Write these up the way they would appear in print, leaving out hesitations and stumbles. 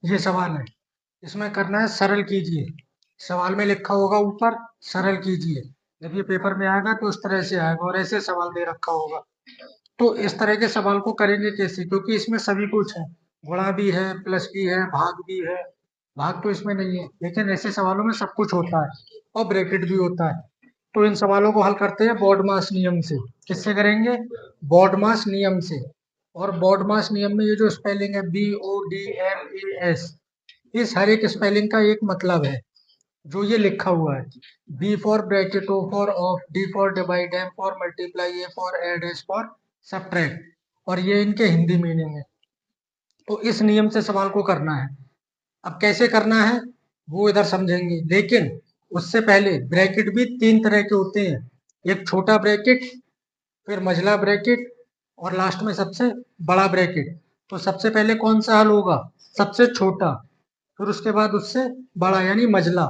ये सवाल है। इसमें करना है सरल कीजिए। सवाल में लिखा होगा ऊपर सरल कीजिए। जब ये पेपर में आएगा तो उस तरह से आएगा और ऐसे सवाल दे रखा होगा। तो इस तरह के सवाल को करेंगे कैसे, क्योंकि इसमें सभी कुछ है। गुणा भी है, प्लस भी है, भाग भी है। भाग तो इसमें नहीं है, लेकिन ऐसे सवालों में सब कुछ होता है और ब्रैकेट भी होता है। तो इन सवालों को हल करते हैं बॉडमास नियम से। किससे करेंगे? बॉडमास नियम से। और बॉडमास नियम में ये जो स्पेलिंग है BODMAS, इस हर एक स्पेलिंग का एक मतलब है जो ये लिखा हुआ है। B for bracket, O for of, D for divide, M for multiply, A for add, S for subtract. और ये इनके हिंदी मीनिंग है। तो इस नियम से सवाल को करना है। अब कैसे करना है वो इधर समझेंगे, लेकिन उससे पहले ब्रैकेट भी तीन तरह के होते हैं। एक छोटा ब्रैकेट, फिर मझला ब्रैकेट, और लास्ट में सबसे बड़ा ब्रैकेट। तो सबसे पहले कौन सा हल होगा? सबसे छोटा। फिर उसके बाद उससे बड़ा यानी मझला,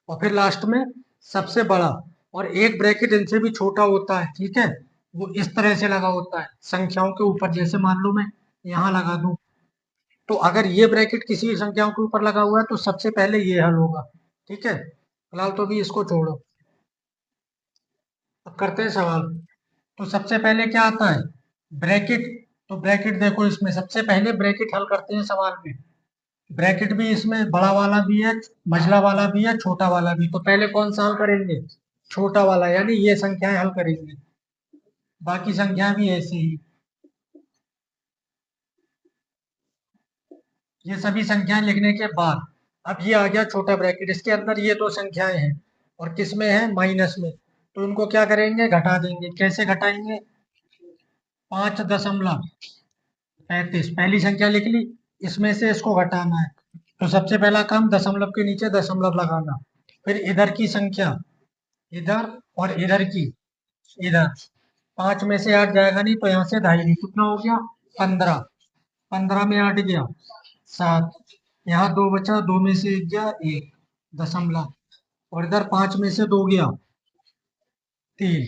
और फिर लास्ट में सबसे बड़ा। और एक ब्रैकेट इनसे भी छोटा होता है, ठीक है। वो इस तरह से लगा होता है संख्याओं के ऊपर, जैसे मान लो मैं यहाँ लगा दूं। तो अगर ये ब्रैकेट किसी संख्याओं के ऊपर लगा हुआ है तो सबसे पहले ये हल होगा। ठीक है, फिलहाल तो भी इसको छोड़ो। अब करते हैं सवाल। तो सबसे पहले क्या आता है? ब्रैकेट। तो ब्रैकेट देखो, इसमें सबसे पहले ब्रैकेट हल करते हैं सवाल में। ब्रैकेट भी इसमें बड़ा वाला भी है, मझला वाला भी है, छोटा वाला भी। तो पहले कौन सा हल करेंगे? छोटा वाला, यानी ये संख्याएं हल करेंगे। बाकी संख्याएं भी ऐसे ही। ये सभी संख्याएं लिखने के बाद अब ये आ गया छोटा ब्रैकेट। इसके अंदर ये दो संख्याएं हैं और किस में है? माइनस में। तो इनको क्या करेंगे? घटा देंगे। कैसे घटाएंगे? 5.35 पहली संख्या लिख ली, इसमें से इसको घटाना है। तो सबसे पहला काम दशमलव के नीचे दशमलव लगाना। फिर इधर की संख्या इधर, और इधर की इधर। 5 में से 8 जाएगा नहीं तो यहाँ से ढाई, कितना हो गया? 15। 15 में 8 गया 7। यहाँ 2 बचा, 2 में से 1 गया 1 दशमलव। और इधर 5 में से 2 गया 3।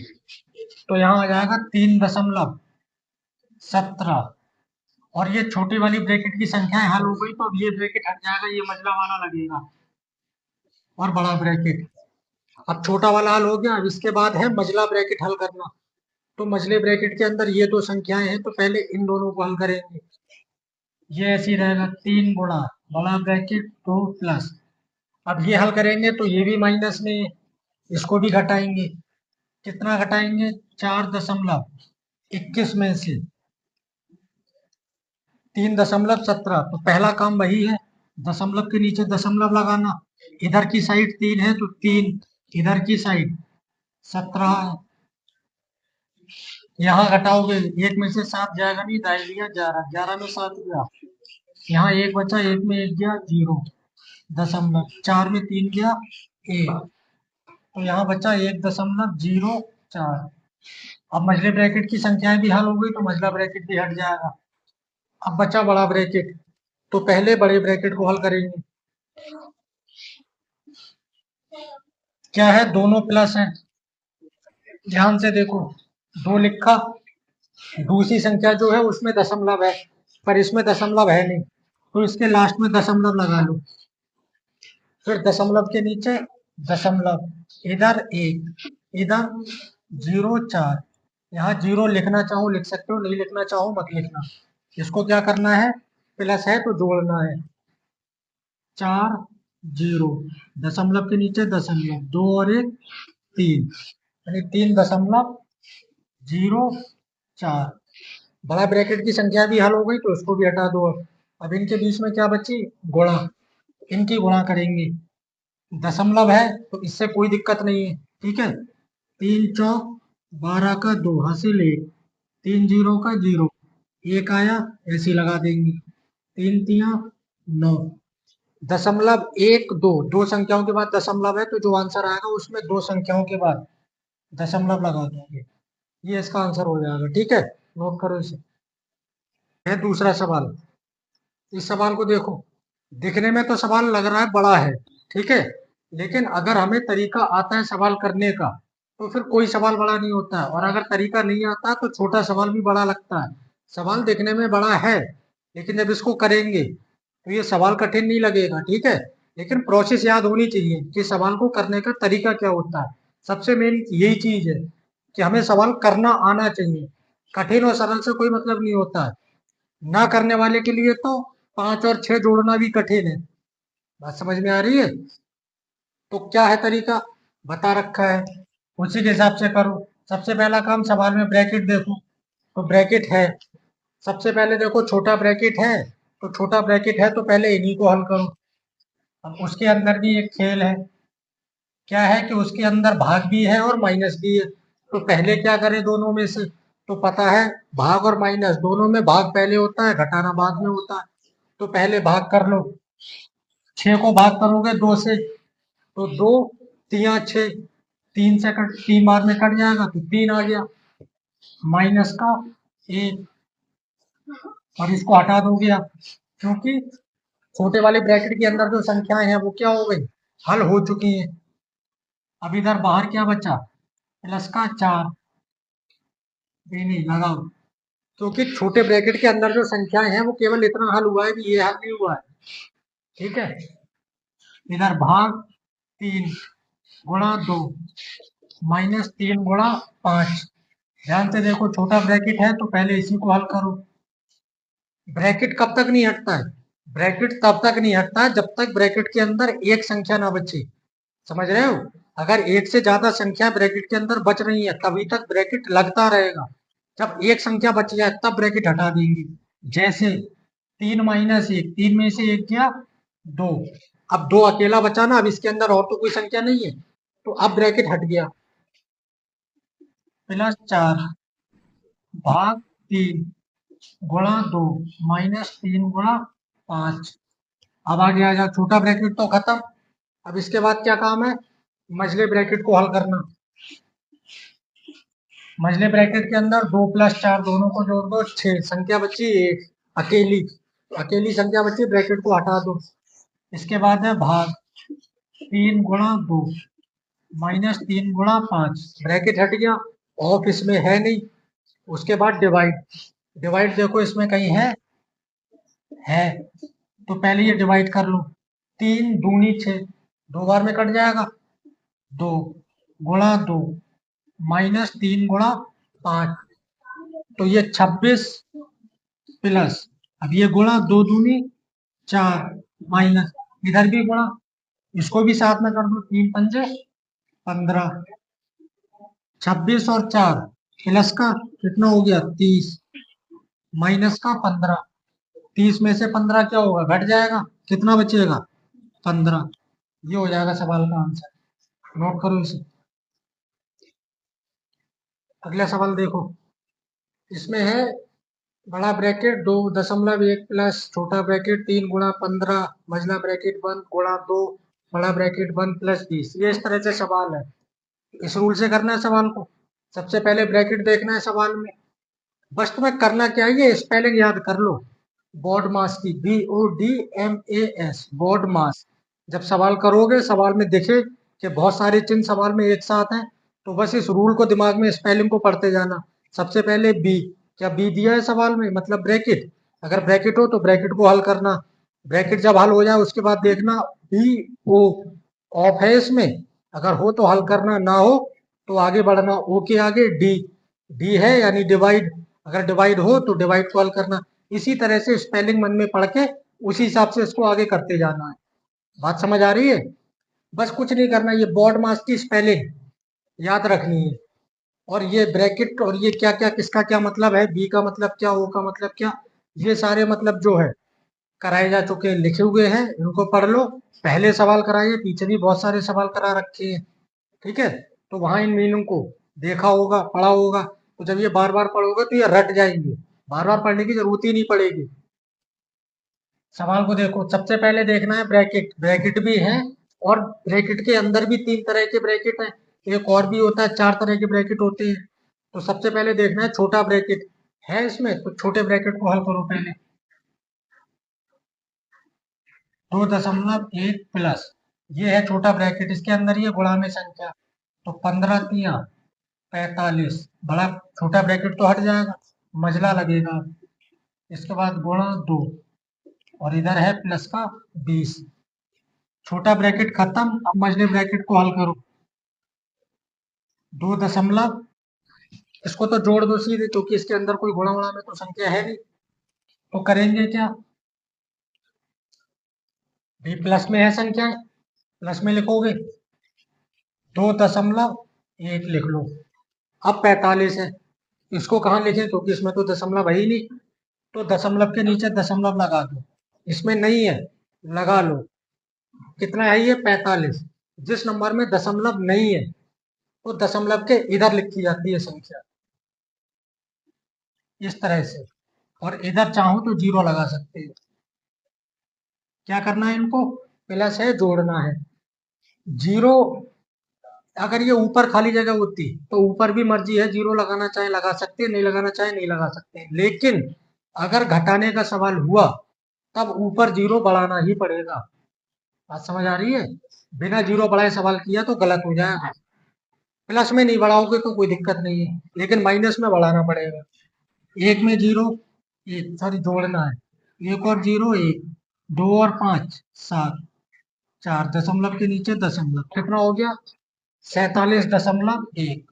तो यहाँ आ जाएगा 3.17। और ये छोटी वाली ब्रैकेट की संख्याएं हल हो गई, तो अब ये ब्रैकेट हट जाएगा, ये मझला वाला लगेगा और बड़ा ब्रैकेट। अब छोटा वाला हल हो गया। अब इसके बाद है मझला ब्रैकेट हल करना। तो मझले ब्रैकेट के अंदर ये दो संख्याएं हैं, तो पहले इन दोनों को हल करेंगे। ये ऐसे ही रहेगा, 3 गुणा बड़ा ब्रैकेट 2 प्लस। अब ये हल करेंगे तो ये भी माइनस में है, इसको भी घटाएंगे। कितना घटाएंगे? 4.21 में से 3.17। तो पहला काम वही है, दशमलव के नीचे दशमलव लगाना। इधर की साइड 3 है तो 3, इधर की साइड 17 है। यहाँ घटाओगे, एक में से 7 जाएगा नहीं, दाई लिया 11, 11 में 7 गया। यहाँ एक बचा, एक में 1 गया 0 दशमलव, 4 में 3 गया 1। तो यहाँ बचा 1.04। अब मझले ब्रैकेट की संख्याएं भी हल हो गई तो मझला ब्रैकेट भी हट जाएगा। अब बचा बड़ा ब्रैकेट। तो पहले बड़े ब्रैकेट को हल करेंगे। क्या है? दोनों प्लस है। ध्यान से देखो, 2 लिखा। दूसरी संख्या जो है उसमें दशमलव है, पर इसमें दशमलव है नहीं, तो इसके लास्ट में दशमलव लगा लो। फिर दशमलव के नीचे दशमलव, इधर 1, इधर 0.4। यहाँ 0 लिखना चाहो लिख सकते हो, नहीं लिखना चाहो मत लिखना। इसको क्या करना है? प्लस है तो जोड़ना है। 4 0, दशमलव के नीचे दशमलव, 2 और 1 3, यानी 3.04। बड़ा ब्रैकेट की संख्या भी हल हो गई तो उसको भी हटा दो। अब इनके बीच में क्या बची? गुणा। इनकी गुणा करेंगे। दशमलव है तो इससे कोई दिक्कत नहीं है, ठीक है। 3 चौक 12 का 2 हासिल 1, 3 जीरो का 0, 1 आया, ऐसे ही लगा देंगे। 3 तिया 9। दशमलव 1 2, दो संख्याओं के बाद दशमलव है तो जो आंसर आएगा उसमें दो संख्याओं के बाद दशमलव लगा देंगे। ये इसका आंसर हो जाएगा, ठीक है। नोट करो इसे। है दूसरा सवाल। इस सवाल को देखो, दिखने में तो सवाल लग रहा है बड़ा है, ठीक है। लेकिन अगर हमें तरीका आता है सवाल करने का तो फिर कोई सवाल बड़ा नहीं होता है, और अगर तरीका नहीं आता तो छोटा सवाल भी बड़ा लगता है। सवाल दिखने में बड़ा है, लेकिन जब इसको करेंगे तो ये सवाल कठिन नहीं लगेगा, ठीक है। लेकिन प्रोसेस याद होनी चाहिए कि सवाल को करने का तरीका क्या होता है। सबसे मेन यही चीज है कि हमें सवाल करना आना चाहिए। कठिन और सरल से कोई मतलब नहीं होता है। ना करने वाले के लिए तो 5 और 6 जोड़ना भी कठिन है। बात समझ में आ रही है? तो क्या है तरीका, बता रखा है, उसी के हिसाब से करो। सबसे पहला काम, सवाल में ब्रैकेट देखो, तो ब्रैकेट है। सबसे पहले देखो छोटा ब्रैकेट है, तो छोटा ब्रैकेट है तो पहले इन्हीं को हल करो। अब उसके अंदर भी एक खेल है, क्या है कि उसके अंदर भाग भी है और माइनस भी है। तो पहले क्या करें दोनों में से, तो पता है भाग और माइनस दोनों में भाग पहले होता है, घटाना बाद में होता है। तो पहले भाग कर लो। 6 को भाग करोगे 2 से, तो 2 तिया 6, 3 से कट, 3 बार में कट जाएगा तो 3 आ गया, माइनस का 1। और इसको हटा दोगे आप, क्योंकि छोटे वाले ब्रैकेट के अंदर जो संख्याएं हैं वो क्या हो गई, हल हो चुकी हैं। अब इधर बाहर क्या बचा, प्लस का 4। नहीं लगाओ, क्योंकि छोटे ब्रैकेट के अंदर जो संख्याएं हैं वो केवल इतना हल हुआ है कि ये हल नहीं हुआ है, ठीक है। इधर भाग 3 गुणा 2 माइनस 3 गुणा 5। ध्यान से देखो, छोटा ब्रैकेट है तो पहले इसी को हल करो। ब्रैकेट कब तक नहीं हटता है, ब्रैकेट तब तक नहीं हटता है जब तक ब्रैकेट के अंदर एक संख्या ना बचे। समझ रहे हो? अगर एक से ज्यादा संख्या ब्रैकेट के अंदर बच रही है तभी तक ब्रैकेट लगता रहेगा। जब एक संख्या बच जाए तब ब्रैकेट हटा देंगे। जैसे 3 माइनस 1, 3 में से 1 गया 2। अब 2 अकेला बचा ना, अब इसके अंदर और तो कोई संख्या नहीं है, तो अब ब्रैकेट हट गया। प्लस 4 भाग 3 गुणा 2 माइनस 3 गुणा 5। अब आगे आ जाओ, छोटा ब्रैकेट तो खत्म। अब इसके बाद क्या काम है, मझले ब्रैकेट को हल करना। मझले ब्रैकेट के अंदर 2 प्लस 4 दोनों को जोड़ दो, 6 संख्या बची 1 अकेली, तो अकेली संख्या बची, ब्रैकेट को हटा दो। इसके बाद है भाग 3 गुणा 2 माइनस 3 गुणा 5, ब्रैकेट हट गया, ऑफ इसमें है नहीं। उसके बाद डिवाइड, डिवाइड देखो इसमें कहीं है तो पहले ये डिवाइड कर लो। 3 दूनी 6, 2 बार में कट जाएगा, 2 गुणा 2 माइनस 3 गुणा 5, तो ये 26 प्लस, अब ये गुणा 2 दूनी 4 माइनस, इधर भी गुणा, इसको भी साथ में कर दो, 3 पंजे 15, 26 और 4 प्लस का कितना हो गया 30, माइनस का 15। 30 में से 15 क्या होगा, घट जाएगा, कितना बचेगा 15। ये हो जाएगा सवाल का आंसर, नोट करो इसे। अगला सवाल देखो, इसमें है बड़ा ब्रैकेट 2.1 प्लस छोटा ब्रैकेट 3 गुणा 15 मझला ब्रैकेट बंद गुणा 2 बड़ा ब्रैकेट बंद प्लस 20। ये इस तरह से सवाल है, इस रूल से करना है सवाल को। सबसे पहले ब्रैकेट देखना है सवाल में, बस तुम्हें करना क्या है, ये स्पेलिंग याद कर लो, बॉड मास की, BODMAS, बॉड मास। जब सवाल करोगे, सवाल में दिखे कि बहुत सारे चिन्ह सवाल में एक साथ हैं, तो बस इस रूल को दिमाग में, स्पेलिंग को पढ़ते जाना। सबसे पहले बी, क्या बी दिया है सवाल में, मतलब ब्रैकेट, अगर ब्रैकेट हो तो ब्रैकेट को हल करना। ब्रैकेट जब हल हो जाए उसके बाद देखना BO ऑफ है इसमें, अगर हो तो हल करना, ना हो तो आगे बढ़ना। ओ के आगे डी, डी है यानी डिवाइड, अगर डिवाइड हो तो डिवाइड को हल करना। इसी तरह से स्पेलिंग मन में पढ़ के उसी हिसाब से इसको आगे करते जाना है। बात समझ आ रही है? बस कुछ नहीं करना, ये बॉड मास की स्पेलिंग याद रखनी है। और ये ब्रैकेट और ये क्या क्या, किसका क्या मतलब है, बी का मतलब क्या, ओ का मतलब क्या, ये सारे मतलब जो है कराए जा चुके हैं, लिखे हुए हैं, इनको पढ़ लो। पहले सवाल कराए, पीछे भी बहुत सारे सवाल करा रखे हैं, ठीक है। तो वहां इन मीनिंग को देखा होगा, पढ़ा होगा, तो जब ये बार बार पढ़ोगे तो ये रट जाएंगे, बार बार पढ़ने की जरूरत ही नहीं पड़ेगी। सवाल को देखो, सबसे पहले देखना है ब्रैकेट, ब्रैकेट भी है, और ब्रैकेट के अंदर भी 3 तरह के ब्रैकेट हैं, एक और भी होता है, 4 तरह के ब्रैकेट होते हैं। तो सबसे पहले देखना है छोटा ब्रैकेट है इसमें, तो छोटे ब्रैकेट को हल करो पहले। 2.1 प्लस, ये है छोटा ब्रैकेट, इसके अंदर ये गुणा में संख्या, तो 15 तिया 45, बड़ा छोटा ब्रैकेट तो हट जाएगा, मझला लगेगा। इसके बाद गुणा 2 और इधर है प्लस का 20। छोटा ब्रैकेट खत्म, अब मझले ब्रैकेट को हल करो। 2 दशमलव, इसको तो जोड़ दो सीधे क्योंकि इसके अंदर कोई गुणा वुणा में तो संख्या है नहीं। तो करेंगे क्या, भी प्लस में है संख्या, प्लस में लिखोगे 2.1 लिख लो। अब 45 है, इसको कहाँ लिखें क्योंकि इसमें तो दशमलव है ही नहीं, तो दशमलव के नीचे दशमलव लगा दो। इसमें नहीं है, लगा लो। कितना है ये, 45। जिस नंबर में दशमलव नहीं है वो दशमलव के इधर लिखी जाती है संख्या, इस तरह से। और इधर चाहो तो जीरो लगा सकते हो। क्या करना है इनको, प्लस है जोड़ना है। जीरो, अगर ये ऊपर खाली जगह होती तो ऊपर भी मर्जी है, जीरो लगाना चाहे लगा सकते हैं, नहीं लगाना चाहे नहीं लगा सकते हैं। लेकिन अगर घटाने का सवाल हुआ तब ऊपर जीरो बढ़ाना ही पड़ेगा। बात समझ आ रही है, बिना जीरो बढ़ाए सवाल किया तो गलत हो जाएगा। प्लस में नहीं बढ़ाओगे तो कोई दिक्कत नहीं है, लेकिन माइनस में बढ़ाना पड़ेगा। एक में जीरो, एक सॉरी जोड़ना है, एक और जीरो एक, 2 और 5 7, 4 दशमलव के नीचे दशमलव, कितना हो गया 47.1।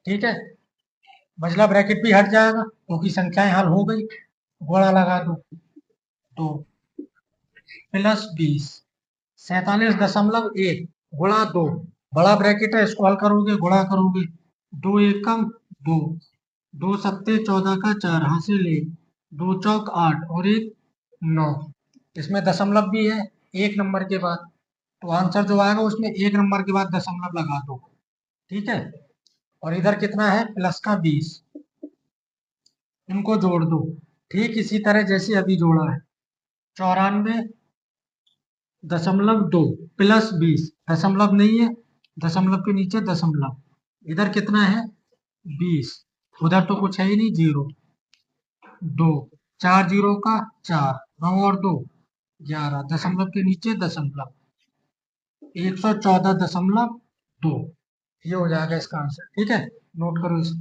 ठीक है, मझला ब्रैकेट भी हट जाएगा क्योंकि संख्याएं हल हो गई। गुणा लगा दो, 2 प्लस 20, 47.1 गुणा 2, बड़ा ब्रैकेट है इसको हल करोगे गुणा करोगे, 2 एकम 2, 2 सत्ते 14 का 4 हासिल 1, 2 चौक 8 और 1 9। इसमें दशमलव भी है एक नंबर के बाद, तो आंसर जो आएगा उसमें एक नंबर के बाद दशमलव लगा दो। ठीक है, और इधर कितना है प्लस का 20, इनको जोड़ दो ठीक इसी तरह जैसे अभी जोड़ा है। 94.2 प्लस 20, दशमलव नहीं है, दशमलव के नीचे दशमलव, इधर कितना है 20, उधर तो कुछ है ही नहीं, जीरो। 2 4 जीरो का 4, 9 और 2 11, दशमलव के नीचे दशमलव, 114.2। ये हो जाएगा इसका आंसर। ठीक है, नोट करो इसे।